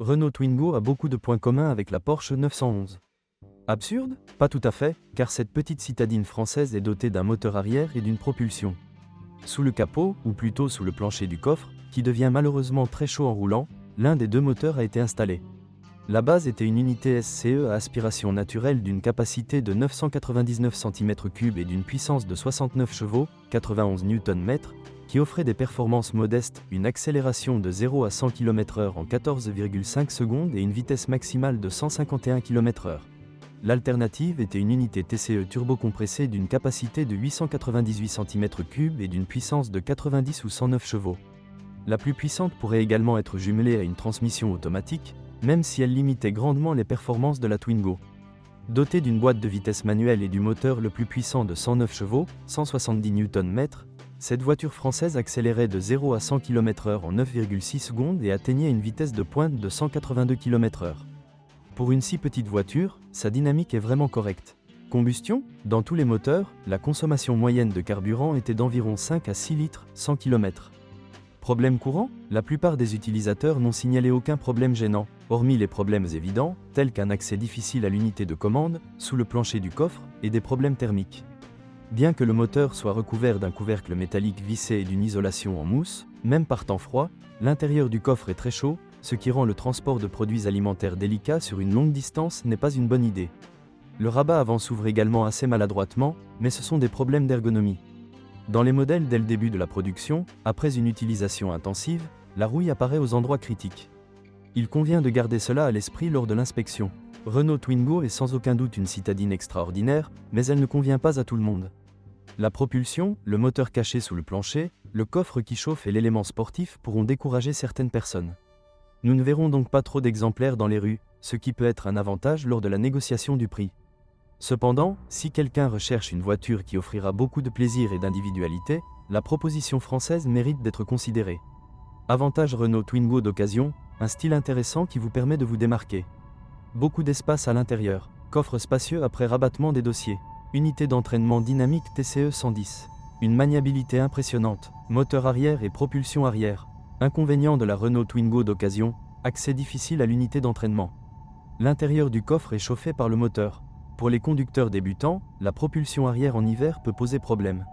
Renault Twingo a beaucoup de points communs avec la Porsche 911. Absurde? Pas tout à fait, car cette petite citadine française est dotée d'un moteur arrière et d'une propulsion. Sous le capot, ou plutôt sous le plancher du coffre, qui devient malheureusement très chaud en roulant, l'un des deux moteurs a été installé. La base était une unité SCE à aspiration naturelle d'une capacité de 999 cm3 et d'une puissance de 69 chevaux, 91 Nm, qui offrait des performances modestes, une accélération de 0 à 100 km/h en 14,5 secondes et une vitesse maximale de 151 km/h. L'alternative était une unité TCE turbocompressée d'une capacité de 898 cm3 et d'une puissance de 90 ou 109 chevaux. La plus puissante pourrait également être jumelée à une transmission automatique, même si elle limitait grandement les performances de la Twingo. Dotée d'une boîte de vitesse manuelle et du moteur le plus puissant de 109 chevaux, 170 Nm, cette voiture française accélérait de 0 à 100 km/h en 9,6 secondes et atteignait une vitesse de pointe de 182 km/h. Pour une si petite voiture, sa dynamique est vraiment correcte. Combustion? Dans tous les moteurs, la consommation moyenne de carburant était d'environ 5 à 6 litres 100 km. Problème courant? La plupart des utilisateurs n'ont signalé aucun problème gênant, hormis les problèmes évidents, tels qu'un accès difficile à l'unité de commande, sous le plancher du coffre, et des problèmes thermiques. Bien que le moteur soit recouvert d'un couvercle métallique vissé et d'une isolation en mousse, même par temps froid, l'intérieur du coffre est très chaud, ce qui rend le transport de produits alimentaires délicats sur une longue distance n'est pas une bonne idée. Le rabat avant s'ouvre également assez maladroitement, mais ce sont des problèmes d'ergonomie. Dans les modèles dès le début de la production, après une utilisation intensive, la rouille apparaît aux endroits critiques. Il convient de garder cela à l'esprit lors de l'inspection. Renault Twingo est sans aucun doute une citadine extraordinaire, mais elle ne convient pas à tout le monde. La propulsion, le moteur caché sous le plancher, le coffre qui chauffe et l'élément sportif pourront décourager certaines personnes. Nous ne verrons donc pas trop d'exemplaires dans les rues, ce qui peut être un avantage lors de la négociation du prix. Cependant, si quelqu'un recherche une voiture qui offrira beaucoup de plaisir et d'individualité, la proposition française mérite d'être considérée. Avantage Renault Twingo d'occasion, un style intéressant qui vous permet de vous démarquer. Beaucoup d'espace à l'intérieur, coffre spacieux après rabattement des dossiers, unité d'entraînement dynamique TCE 110, une maniabilité impressionnante, moteur arrière et propulsion arrière. Inconvénient de la Renault Twingo d'occasion, accès difficile à l'unité d'entraînement. L'intérieur du coffre est chauffé par le moteur. Pour les conducteurs débutants, la propulsion arrière en hiver peut poser problème.